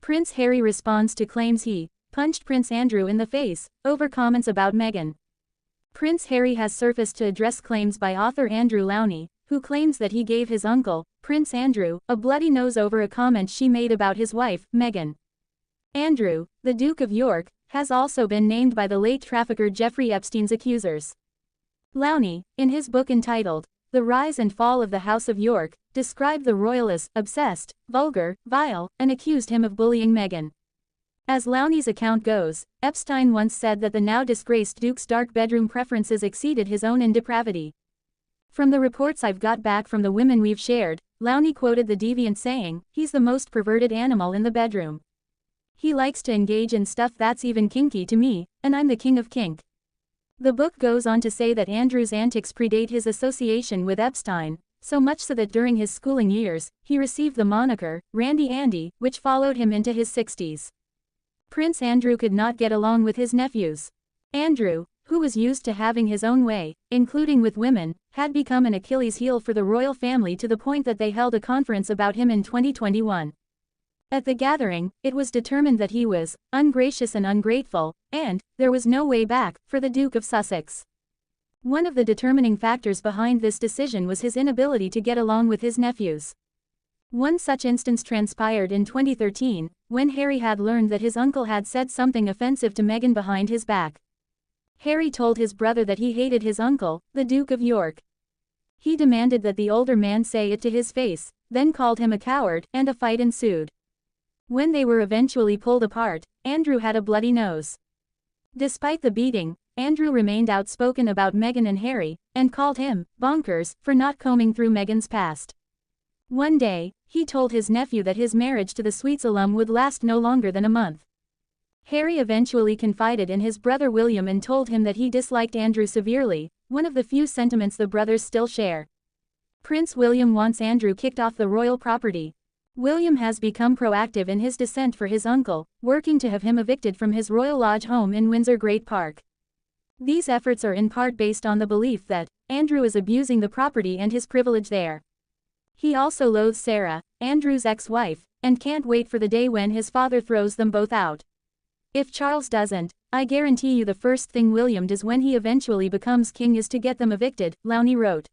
Prince Harry responds to claims he punched Prince Andrew in the face over comments about Meghan. Prince Harry has surfaced to address claims by author Andrew Lownie, who claims that he gave his uncle, Prince Andrew, a bloody nose over a comment she made about his wife, Meghan. Andrew, the Duke of York, has also been named by the late trafficker Jeffrey Epstein's accusers. Lownie, in his book entitled The Rise and Fall of the House of York, described the royal as obsessed, vulgar, vile, and accused him of bullying Meghan. As Lownie's account goes, Epstein once said that the now disgraced Duke's dark bedroom preferences exceeded his own in depravity. From the reports I've got back from the women we've shared, Lownie quoted the deviant saying, "He's the most perverted animal in the bedroom. He likes to engage in stuff that's even kinky to me, and I'm the king of kink." The book goes on to say that Andrew's antics predate his association with Epstein, so much so that during his schooling years, he received the moniker, Randy Andy, which followed him into his 60s. Prince Andrew could not get along with his nephews. Andrew, who was used to having his own way, including with women, had become an Achilles heel for the royal family to the point that they held a conference about him in 2021. At the gathering, it was determined that he was ungracious and ungrateful, and there was no way back for the Duke of Sussex. One of the determining factors behind this decision was his inability to get along with his nephews. One such instance transpired in 2013, when Harry had learned that his uncle had said something offensive to Meghan behind his back. Harry told his brother that he hated his uncle, the Duke of York. He demanded that the older man say it to his face, then called him a coward, and a fight ensued. When they were eventually pulled apart, Andrew had a bloody nose. Despite the beating, Andrew remained outspoken about Meghan and Harry, and called him bonkers for not combing through Meghan's past. One day, he told his nephew that his marriage to the Sweets alum would last no longer than a month. Harry eventually confided in his brother William and told him that he disliked Andrew severely, one of the few sentiments the brothers still share. Prince William wants Andrew kicked off the royal property. William has become proactive in his dissent for his uncle, working to have him evicted from his Royal Lodge home in Windsor Great Park. These efforts are in part based on the belief that Andrew is abusing the property and his privilege there. He also loathes Sarah, Andrew's ex-wife, and can't wait for the day when his father throws them both out. If Charles doesn't, I guarantee you the first thing William does when he eventually becomes king is to get them evicted, Lownie wrote.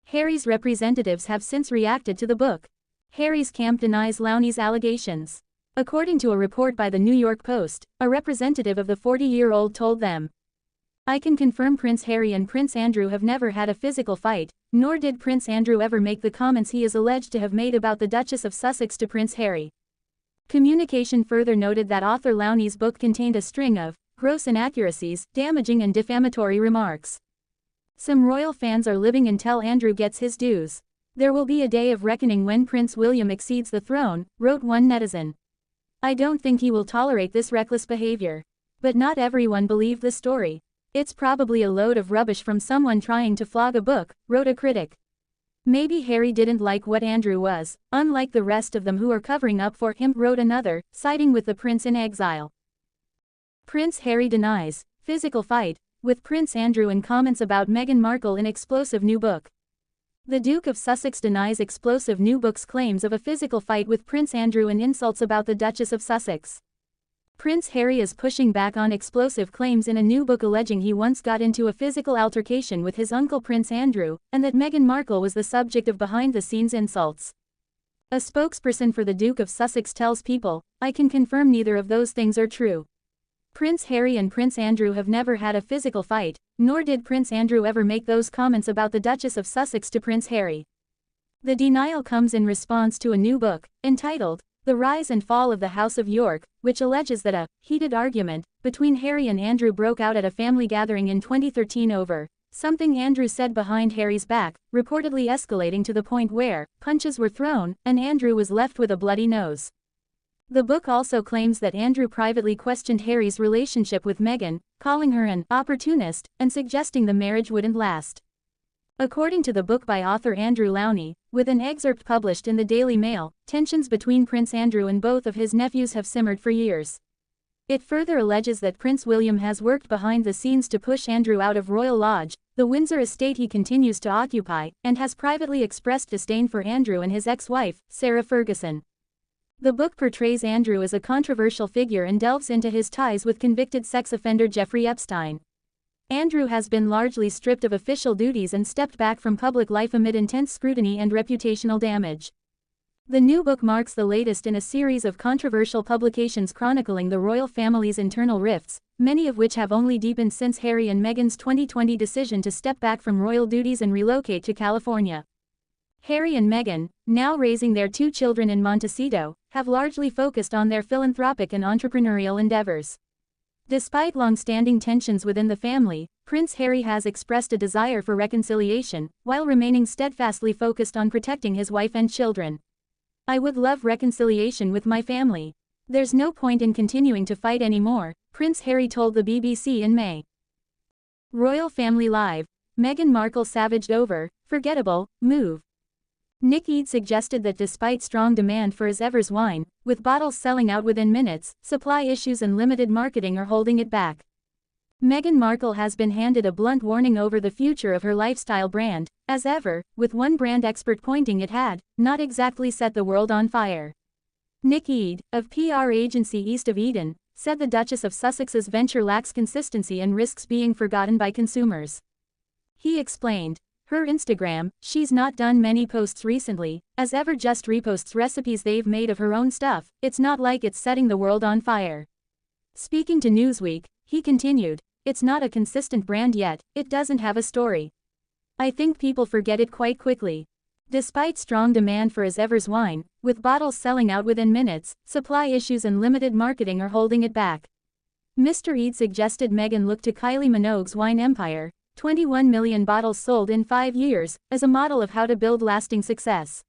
Harry's representatives have since reacted to the book. Harry's camp denies Lownie's allegations. According to a report by the New York Post, a representative of the 40-year-old told them, "I can confirm Prince Harry and Prince Andrew have never had a physical fight, nor did Prince Andrew ever make the comments he is alleged to have made about the Duchess of Sussex to Prince Harry." Communication further noted that author Lownie's book contained a string of gross inaccuracies, damaging and defamatory remarks. "Some royal fans are living until Andrew gets his dues. There will be a day of reckoning when Prince William exceeds the throne," wrote one netizen. "I don't think he will tolerate this reckless behavior." But not everyone believed the story. "It's probably a load of rubbish from someone trying to flog a book," wrote a critic. "Maybe Harry didn't like what Andrew was, unlike the rest of them who are covering up for him," wrote another, siding with the prince in exile. Prince Harry denies physical fight with Prince Andrew and comments about Meghan Markle in explosive new book. The Duke of Sussex denies explosive new book's claims of a physical fight with Prince Andrew and insults about the Duchess of Sussex. Prince Harry is pushing back on explosive claims in a new book alleging he once got into a physical altercation with his uncle Prince Andrew, and that Meghan Markle was the subject of behind-the-scenes insults. A spokesperson for the Duke of Sussex tells People, "I can confirm neither of those things are true. Prince Harry and Prince Andrew have never had a physical fight, nor did Prince Andrew ever make those comments about the Duchess of Sussex to Prince Harry." The denial comes in response to a new book, entitled The Rise and Fall of the House of York, which alleges that a heated argument between Harry and Andrew broke out at a family gathering in 2013 over something Andrew said behind Harry's back, reportedly escalating to the point where punches were thrown, and Andrew was left with a bloody nose. The book also claims that Andrew privately questioned Harry's relationship with Meghan, calling her an opportunist, and suggesting the marriage wouldn't last. According to the book by author Andrew Lownie, with an excerpt published in the Daily Mail, tensions between Prince Andrew and both of his nephews have simmered for years. It further alleges that Prince William has worked behind the scenes to push Andrew out of Royal Lodge, the Windsor estate he continues to occupy, and has privately expressed disdain for Andrew and his ex-wife, Sarah Ferguson. The book portrays Andrew as a controversial figure and delves into his ties with convicted sex offender Jeffrey Epstein. Andrew has been largely stripped of official duties and stepped back from public life amid intense scrutiny and reputational damage. The new book marks the latest in a series of controversial publications chronicling the royal family's internal rifts, many of which have only deepened since Harry and Meghan's 2020 decision to step back from royal duties and relocate to California. Harry and Meghan, now raising their 2 children in Montecito, have largely focused on their philanthropic and entrepreneurial endeavors. Despite long-standing tensions within the family, Prince Harry has expressed a desire for reconciliation, while remaining steadfastly focused on protecting his wife and children. "I would love reconciliation with my family. There's no point in continuing to fight anymore," Prince Harry told the BBC in May. Royal Family Live. Meghan Markle savaged over forgettable move. Nick Eade suggested that despite strong demand for his Evers wine, with bottles selling out within minutes, supply issues and limited marketing are holding it back. Meghan Markle has been handed a blunt warning over the future of her lifestyle brand, as ever, with one brand expert pointing it had not exactly set the world on fire. Nick Eade, of PR agency East of Eden, said the Duchess of Sussex's venture lacks consistency and risks being forgotten by consumers. He explained, her Instagram, she's not done many posts recently, as ever just reposts recipes they've made of her own stuff, it's not like it's setting the world on fire. Speaking to Newsweek, he continued, it's not a consistent brand yet, it doesn't have a story. I think people forget it quite quickly. Despite strong demand for his Evers wine, with bottles selling out within minutes, supply issues and limited marketing are holding it back. Mr. Eade suggested Meghan look to Kylie Minogue's wine empire, 21 million bottles sold in 5 years, as a model of how to build lasting success.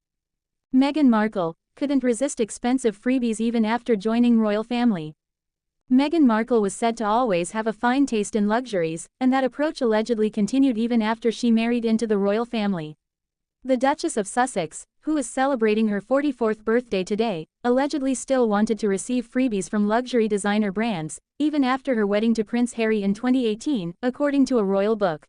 Meghan Markle couldn't resist expensive freebies even after joining royal family. Meghan Markle was said to always have a fine taste in luxuries, and that approach allegedly continued even after she married into the royal family. The Duchess of Sussex, who is celebrating her 44th birthday today, allegedly still wanted to receive freebies from luxury designer brands, even after her wedding to Prince Harry in 2018, according to a royal book.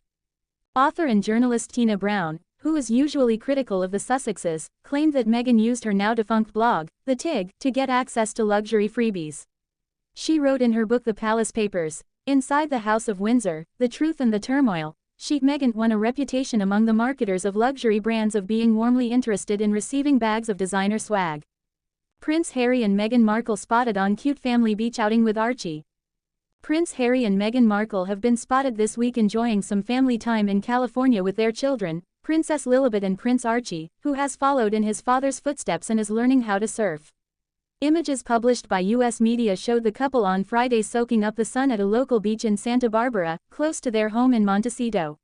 Author and journalist Tina Brown, who is usually critical of the Sussexes, claimed that Meghan used her now-defunct blog, The Tig, to get access to luxury freebies. She wrote in her book The Palace Papers, Inside the House of Windsor, The Truth and the Turmoil, Meghan won a reputation among the marketers of luxury brands of being warmly interested in receiving bags of designer swag. Prince Harry and Meghan Markle spotted on cute family beach outing with Archie. Prince Harry and Meghan Markle have been spotted this week enjoying some family time in California with their children, Princess Lilibet and Prince Archie, who has followed in his father's footsteps and is learning how to surf. Images published by U.S. media showed the couple on Friday soaking up the sun at a local beach in Santa Barbara, close to their home in Montecito.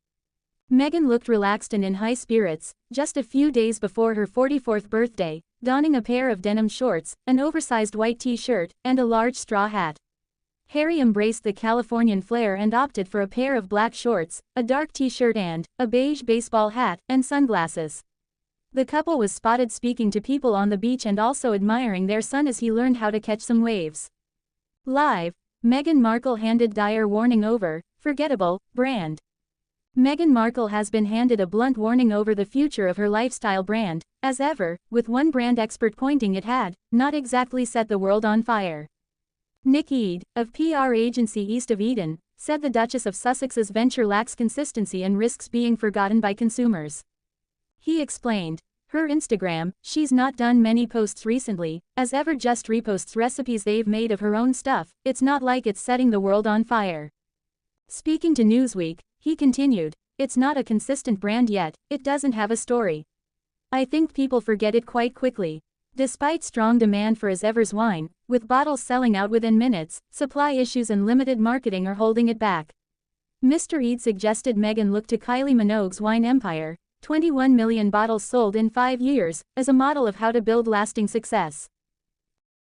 Meghan looked relaxed and in high spirits, just a few days before her 44th birthday, donning a pair of denim shorts, an oversized white t-shirt, and a large straw hat. Harry embraced the Californian flair and opted for a pair of black shorts, a dark t-shirt and a beige baseball hat and sunglasses. The couple was spotted speaking to people on the beach and also admiring their son as he learned how to catch some waves. Live. Meghan Markle handed dire warning over forgettable brand. Meghan Markle has been handed a blunt warning over the future of her lifestyle brand, as ever, with one brand expert pointing it had not exactly set the world on fire. Nick Eade, of PR agency East of Eden, said the Duchess of Sussex's venture lacks consistency and risks being forgotten by consumers. He explained, her Instagram, she's not done many posts recently, as ever just reposts recipes they've made of her own stuff, it's not like it's setting the world on fire. Speaking to Newsweek, he continued, it's not a consistent brand yet, it doesn't have a story. I think people forget it quite quickly. Despite strong demand for his Evers wine, with bottles selling out within minutes, supply issues and limited marketing are holding it back. Mr. Eade suggested Meghan look to Kylie Minogue's wine empire, 21 million bottles sold in 5 years, as a model of how to build lasting success.